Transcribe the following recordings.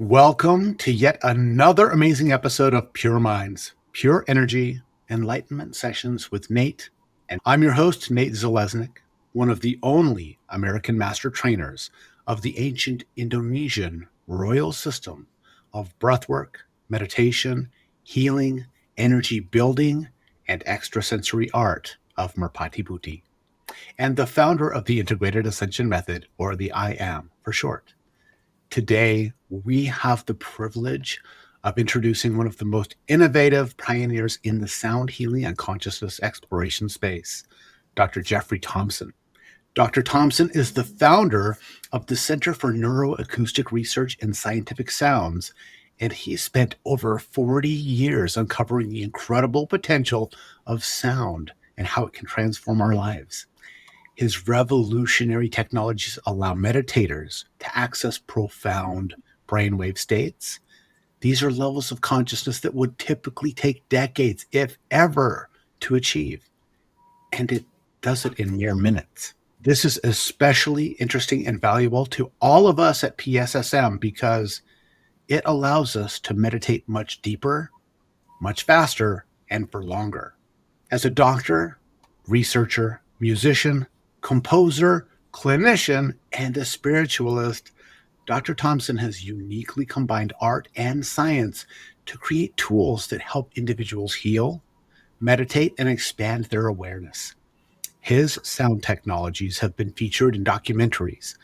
Welcome to yet another amazing episode of Pure Minds, Pure Energy, Enlightenment Sessions with Nate. And I'm your host, Nate Zeleznick, one of the only American master trainers of the ancient Indonesian royal system of breathwork, meditation, healing, energy building, and extrasensory art of Merpati Buti, and the founder of the Integrated Ascension Method, or the IAM for short. Today, we have the privilege of introducing one of the most innovative pioneers in the sound healing and consciousness exploration space, Dr. Jeffrey Thompson. Dr. Thompson is the founder of the Center for Neuroacoustic Research and Scientific Sounds, and he spent over 40 years uncovering the incredible potential of sound and how it can transform our lives. His revolutionary technologies allow meditators to access profound brainwave states. These are levels of consciousness that would typically take decades, if ever, to achieve. And it does it in mere minutes. This is especially interesting and valuable to all of us at PSSM because it allows us to meditate much deeper, much faster, and for longer. As a doctor, researcher, musician, composer, clinician, and a spiritualist, Dr. Thompson has uniquely combined art and science to create tools that help individuals heal, meditate, and expand their awareness. His sound technologies have been featured in documentaries,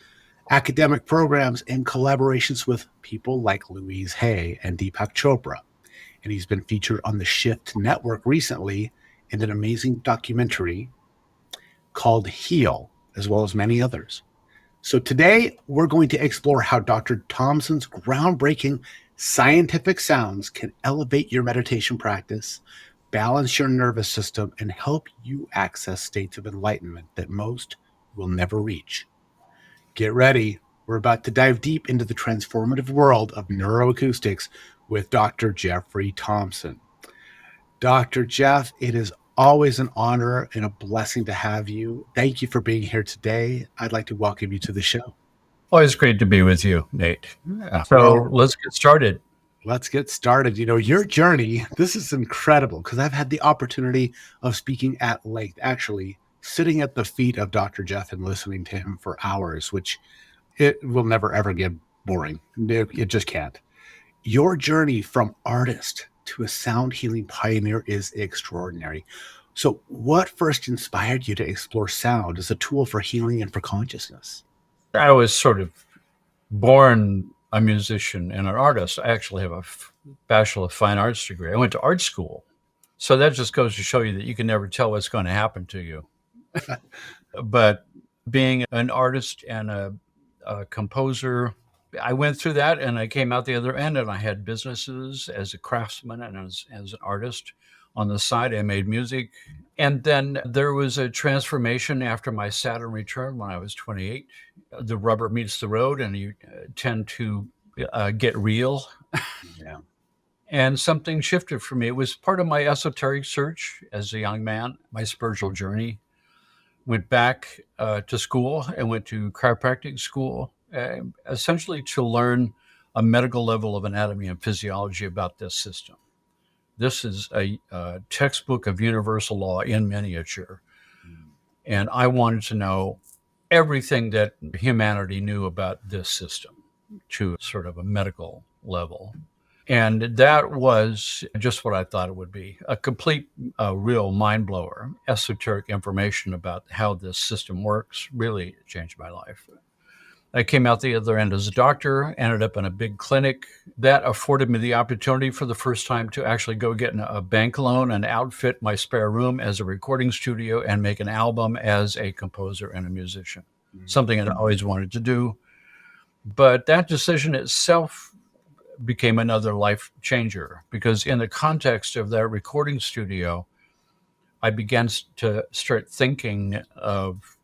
academic programs, and collaborations with people like Louise Hay and Deepak Chopra. And he's been featured on the Shift Network recently in an amazing documentary called Heal, as well as many others. So today, we're going to explore how Dr. Thompson's groundbreaking scientific sounds can elevate your meditation practice, balance your nervous system, and help you access states of enlightenment that most will never reach. Get ready. We're about to dive deep into the transformative world of neuroacoustics with Dr. Jeffrey Thompson. Dr. Jeff, it is always an honor and a blessing to have you. Thank you for being here today. I'd like to welcome you to the show. Always great to be with you, Nate. So let's get started. Let's get started. You know, your journey, this is incredible because I've had the opportunity of speaking at length, actually sitting at the feet of Dr. Jeff and listening to him for hours, which it will never, ever get boring. It just can't. Your journey from artist to a sound healing pioneer is extraordinary. So what first inspired you to explore sound as a tool for healing and for consciousness? I was sort of born a musician and an artist. I actually have a Bachelor of Fine Arts degree. I went to art school. So that just goes to show you that you can never tell what's going to happen to you. But being an artist and a composer, I went through that and I came out the other end, and I had businesses as a craftsman and as an artist. On the side, I made music. And then there was a transformation after my Saturn return when I was 28. The rubber meets the road and you tend to get real. Yeah. And something shifted for me. It was part of my esoteric search as a young man, my spiritual journey. Went back to school and went to chiropractic school, essentially to learn a medical level of anatomy and physiology about this system. This is a textbook of universal law in miniature. And I wanted to know everything that humanity knew about this system to sort of a medical level. And that was just what I thought it would be, a complete, real mind blower. Esoteric information about how this system works really changed my life. I came out the other end as a doctor, ended up in a big clinic. That afforded me the opportunity for the first time to actually go get a bank loan and outfit my spare room as a recording studio and make an album as a composer and a musician, something I always wanted to do. But that decision itself became another life changer, because in the context of that recording studio, I began to start thinking of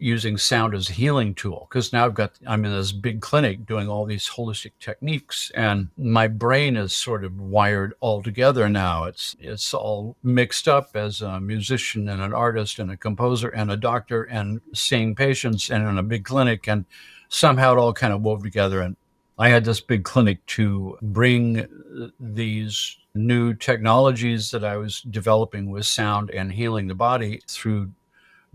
using sound as a healing tool, because now I'm in this big clinic doing all these holistic techniques, and my brain is sort of wired all together now. It's all mixed up as a musician and an artist and a composer and a doctor and seeing patients and in a big clinic, and somehow it all kind of wove together. And I had this big clinic to bring these new technologies that I was developing with sound and healing the body through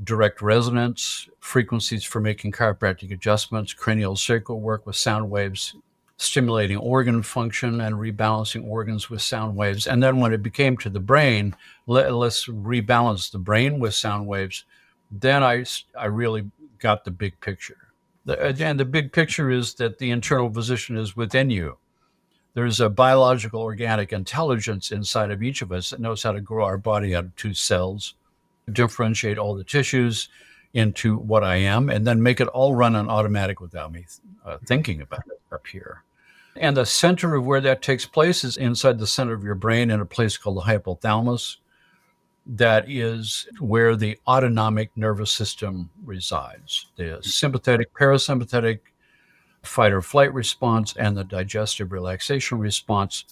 direct resonance, frequencies for making chiropractic adjustments, cranial sacral work with sound waves, stimulating organ function and rebalancing organs with sound waves. And then when it became to the brain, let's rebalance the brain with sound waves. Then I really got the big picture. And the big picture is that the internal physician is within you. There's a biological organic intelligence inside of each of us that knows how to grow our body out of 2 cells, differentiate all the tissues into what I am, and then make it all run on automatic without me thinking about it up here. And the center of where that takes place is inside the center of your brain in a place called the hypothalamus. That is where the autonomic nervous system resides. The sympathetic, parasympathetic, fight or flight response, and the digestive relaxation response.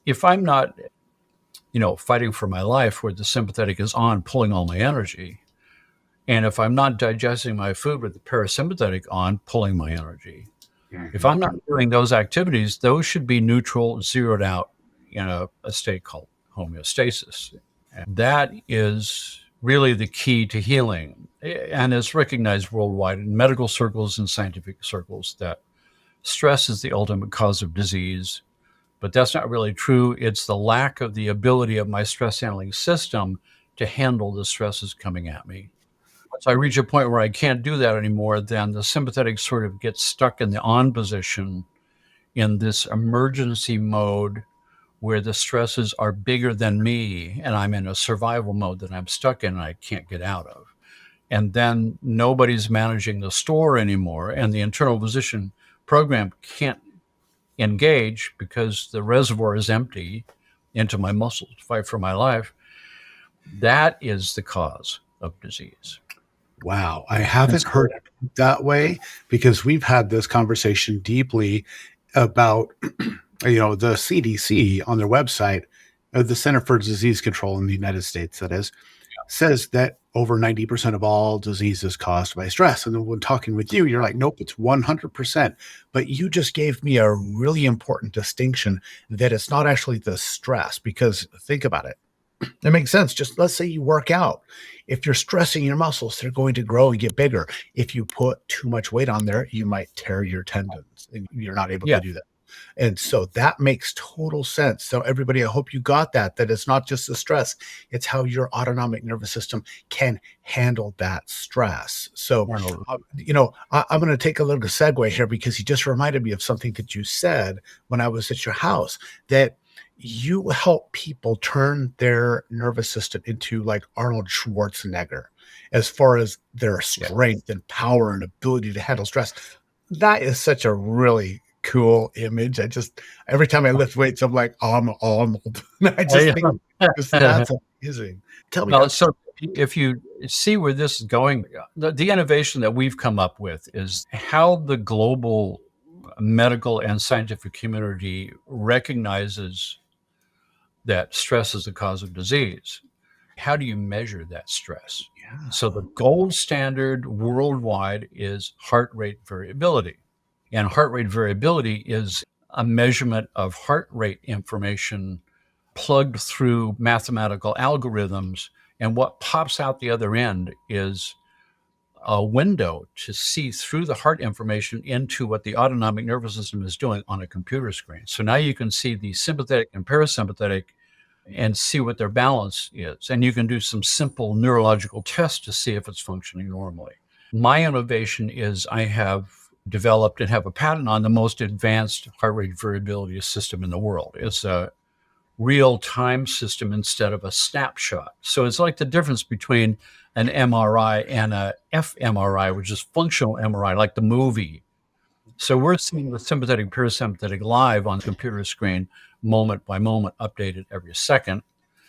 If I'm not, fighting for my life where the sympathetic is on, pulling all my energy, and if I'm not digesting my food with the parasympathetic on, pulling my energy, if I'm not doing those activities, those should be neutral, zeroed out in a state called homeostasis. And that is really the key to healing, and it's recognized worldwide in medical circles and scientific circles that stress is the ultimate cause of disease. But that's not really true. It's the lack of the ability of my stress handling system to handle the stresses coming at me. Once I reach a point where I can't do that anymore, then the sympathetic sort of gets stuck in the on position in this emergency mode where the stresses are bigger than me and I'm in a survival mode that I'm stuck in and I can't get out of. And then nobody's managing the store anymore, and the internal physician program can't engage because the reservoir is empty into my muscles to fight for my life. That is the cause of disease. Wow. I haven't heard it that way, because we've had this conversation deeply about, the CDC on their website, the Center for Disease Control in the United States, that is, says that over 90% of all disease is caused by stress. And then when talking with you, you're like, nope, it's 100%. But you just gave me a really important distinction that it's not actually the stress, because think about it. It makes sense. Just let's say you work out. If you're stressing your muscles, they're going to grow and get bigger. If you put too much weight on there, you might tear your tendons and you're not able to do that. And so that makes total sense. So everybody, I hope you got that it's not just the stress, it's how your autonomic nervous system can handle that stress. So, I'm going to take a little segue here, because you just reminded me of something that you said when I was at your house, that you help people turn their nervous system into like Arnold Schwarzenegger, as far as their strength and power and ability to handle stress. That is such a really cool image. Every time I lift weights, I'm like, oh, I'm Arnold. I just think that's amazing. Tell me. So if you see where this is going, the innovation that we've come up with is how the global medical and scientific community recognizes that stress is the cause of disease. How do you measure that stress? So the gold standard worldwide is heart rate variability. And heart rate variability is a measurement of heart rate information plugged through mathematical algorithms. And what pops out the other end is a window to see through the heart information into what the autonomic nervous system is doing on a computer screen. So now you can see the sympathetic and parasympathetic and see what their balance is. And you can do some simple neurological tests to see if it's functioning normally. My innovation is I have developed and have a patent on the most advanced heart rate variability system in the world. It's a real-time system instead of a snapshot. So it's like the difference between an MRI and a fMRI, which is functional MRI, like the movie. So we're seeing the sympathetic, parasympathetic live on the computer screen, moment by moment, updated every second.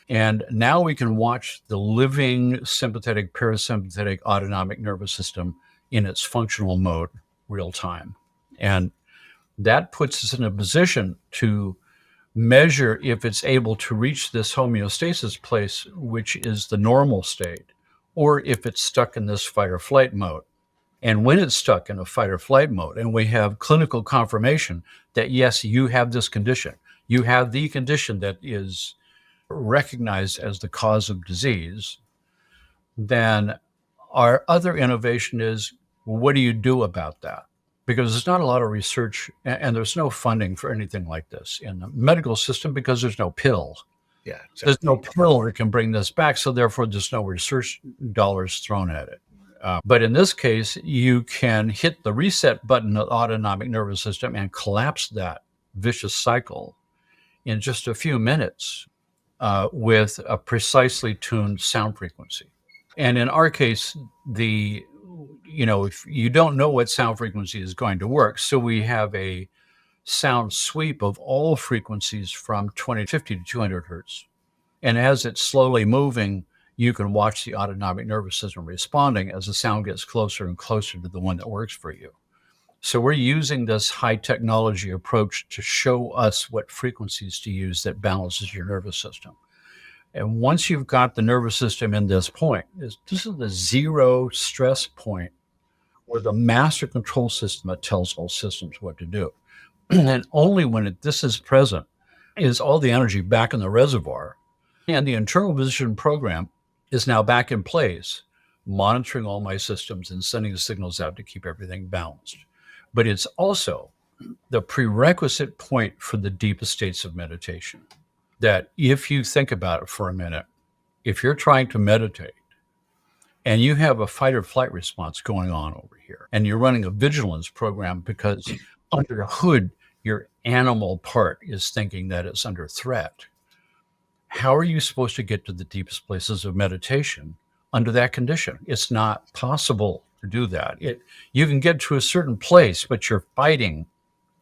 And now we can watch the living sympathetic, parasympathetic autonomic nervous system in its functional mode, real time. And that puts us in a position to measure if it's able to reach this homeostasis place, which is the normal state, or if it's stuck in this fight or flight mode. And when it's stuck in a fight or flight mode, and we have clinical confirmation that, yes, you have this condition, you have the condition that is recognized as the cause of disease, then our other innovation is, what do you do about that? Because there's not a lot of research and there's no funding for anything like this in the medical system because there's no pill. Yeah, exactly. There's no pill that can bring this back, so therefore there's no research dollars thrown at it. But in this case, you can hit the reset button of the autonomic nervous system and collapse that vicious cycle in just a few minutes with a precisely tuned sound frequency. And in our case, if you don't know what sound frequency is going to work, so we have a sound sweep of all frequencies from 2050 to 200 hertz. And as it's slowly moving, you can watch the autonomic nervous system responding as the sound gets closer and closer to the one that works for you. So we're using this high technology approach to show us what frequencies to use that balances your nervous system. And once you've got the nervous system in this point, this is the zero stress point where the master control system that tells all systems what to do. And only when this is present is all the energy back in the reservoir. And the internal vision program is now back in place, monitoring all my systems and sending the signals out to keep everything balanced. But it's also the prerequisite point for the deepest states of meditation. That if you think about it for a minute, if you're trying to meditate and you have a fight or flight response going on over here, and you're running a vigilance program because under the hood, your animal part is thinking that it's under threat, how are you supposed to get to the deepest places of meditation under that condition? It's not possible to do that. You can get to a certain place, but you're fighting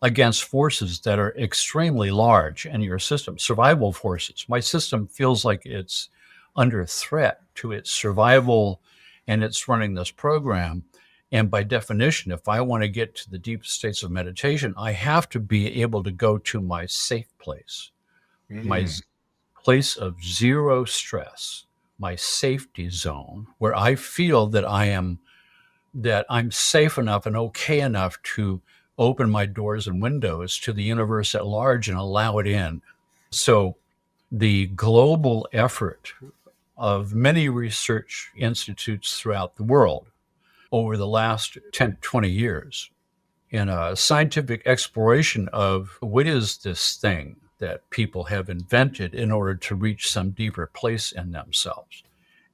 against forces that are extremely large in your system, survival forces. My system feels like it's under threat to its survival, and it's running this program. And by definition, if I want to get to the deep states of meditation, I have to be able to go to my safe place, my place of zero stress, my safety zone, where I feel that I'm safe enough and okay enough to open my doors and windows to the universe at large and allow it in. So the global effort of many research institutes throughout the world over the last 10, 20 years in a scientific exploration of what is this thing that people have invented in order to reach some deeper place in themselves.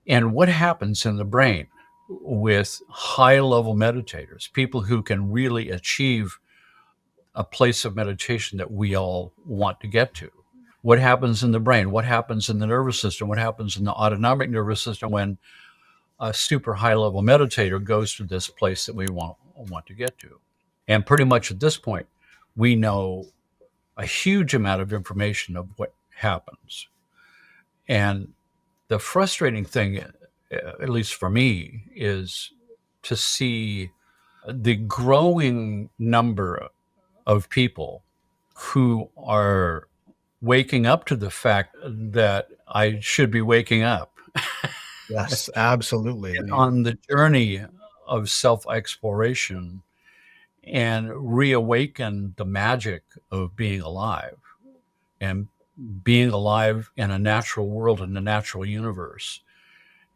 And what happens in the brain with high-level meditators, people who can really achieve a place of meditation that we all want to get to. What happens in the brain? What happens in the nervous system? What happens in the autonomic nervous system when a super high-level meditator goes to this place that we want to get to? And pretty much at this point, we know a huge amount of information of what happens. And the frustrating thing, at least for me, is to see the growing number of people who are waking up to the fact that I should be waking up. Yes, absolutely. On the journey of self-exploration and reawaken the magic of being alive and being alive in a natural world, in the natural universe,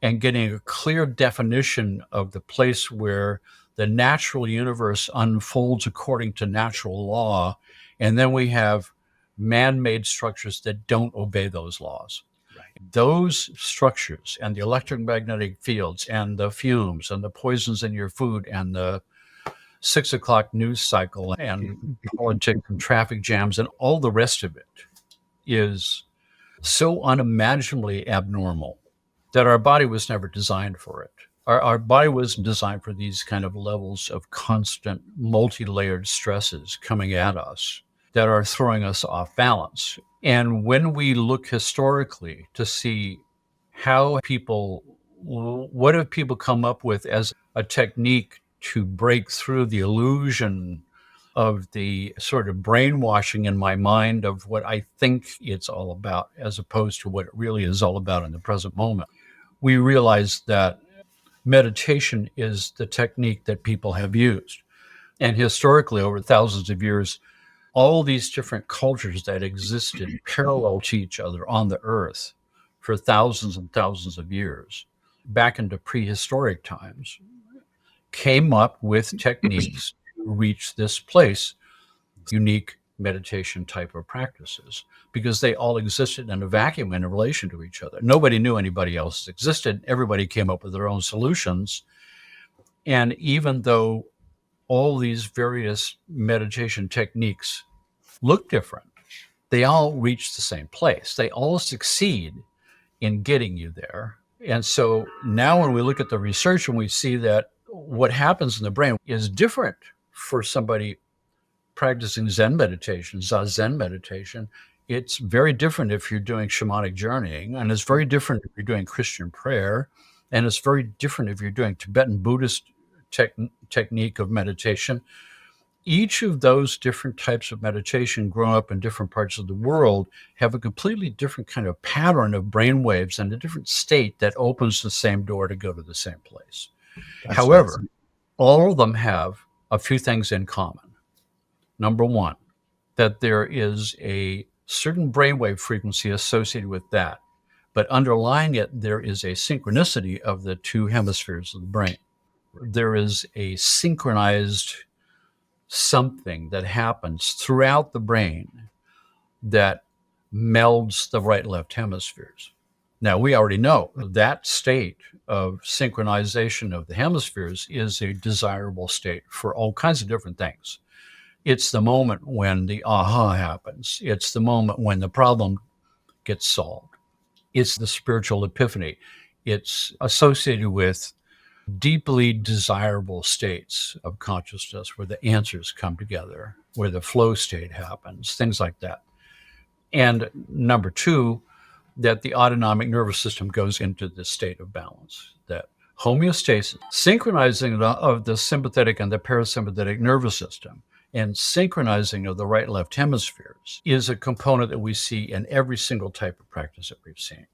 and getting a clear definition of the place where the natural universe unfolds according to natural law. And then we have man-made structures that don't obey those laws. Right. Those structures and the electromagnetic fields and the fumes and the poisons in your food and the 6 o'clock news cycle and politics and traffic jams and all the rest of it is so unimaginably abnormal that our body was never designed for it. Our body wasn't designed for these kind of levels of constant multi-layered stresses coming at us that are throwing us off balance. And when we look historically to see what have people come up with as a technique to break through the illusion of the sort of brainwashing in my mind of what I think it's all about, as opposed to what it really is all about in the present moment, we realize that meditation is the technique that people have used. And historically, over thousands of years, all these different cultures that existed parallel to each other on the earth for thousands and thousands of years, back into prehistoric times, came up with techniques to reach this place, unique meditation type of practices, because they all existed in a vacuum in relation to each other. Nobody knew anybody else existed. Everybody came up with their own solutions. And even though all these various meditation techniques look different, they all reach the same place. They all succeed in getting you there. And so now when we look at the research and we see that what happens in the brain is different for somebody practicing Zen meditation, Zazen meditation. It's very different if you're doing shamanic journeying, and it's very different if you're doing Christian prayer, and it's very different if you're doing Tibetan Buddhist technique of meditation. Each of those different types of meditation growing up in different parts of the world have a completely different kind of pattern of brain waves and a different state that opens the same door to go to the same place. However, all of them have a few things in common. Number one, that there is a certain brainwave frequency associated with that, but underlying it, there is a synchronicity of the two hemispheres of the brain. There is a synchronized something that happens throughout the brain that melds the right-left hemispheres. Now, we already know that state of synchronization of the hemispheres is a desirable state for all kinds of different things. It's the moment when the aha happens. It's the moment when the problem gets solved. It's the spiritual epiphany. It's associated with deeply desirable states of consciousness where the answers come together, where the flow state happens, things like that. And number two, that the autonomic nervous system goes into this state of balance, that homeostasis, synchronizing of the sympathetic and the parasympathetic nervous system, and synchronizing of the right-left hemispheres is a component that we see in every single type of practice that we've seen.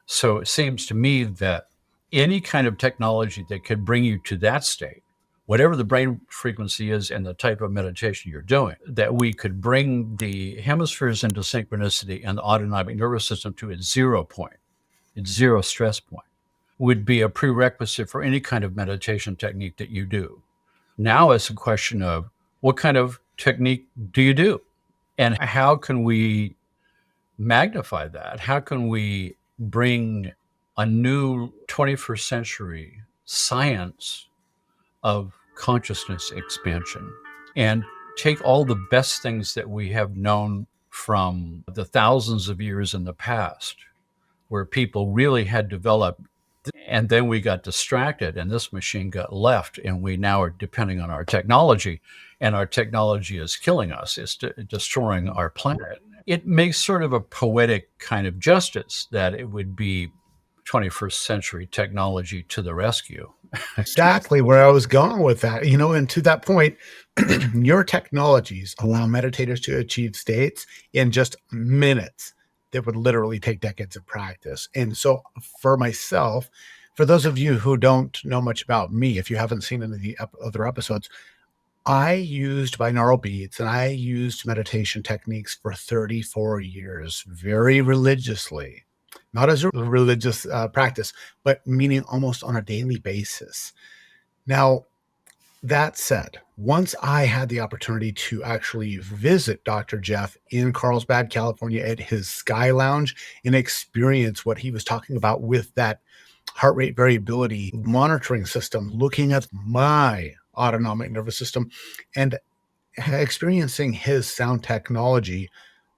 So it seems to me that any kind of technology that could bring you to that state, whatever the brain frequency is and the type of meditation you're doing, that we could bring the hemispheres into synchronicity and the autonomic nervous system to its 0 point, its zero stress point, would be a prerequisite for any kind of meditation technique that you do. Now it's a question of what kind of technique do you do? And how can we magnify that? How can we bring a new 21st century science of consciousness expansion and take all the best things that we have known from the thousands of years in the past where people really had developed, and then we got distracted and this machine got left, and we now are depending on our technology, and our technology is killing us. It's destroying our planet. It makes sort of a poetic kind of justice that it would be 21st century technology to the rescue. Exactly where I was going with that. And to that point, your technologies allow meditators to achieve states in just minutes that would literally take decades of practice. And so for myself, for those of you who don't know much about me, if you haven't seen any of the other episodes, I used binaural beats and I used meditation techniques for 34 years, very religiously. Not as a religious practice, but meaning almost on a daily basis. Now, that said, once I had the opportunity to actually visit Dr. Jeff in Carlsbad, California at his Sky Lounge and experience what he was talking about with that heart rate variability monitoring system, looking at my autonomic nervous system and experiencing his sound technology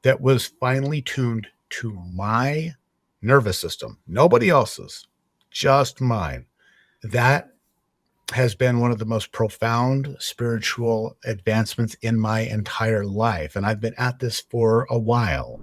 that was finely tuned to my nervous system, nobody else's, just mine. That has been one of the most profound spiritual advancements in my entire life. And I've been at this for a while.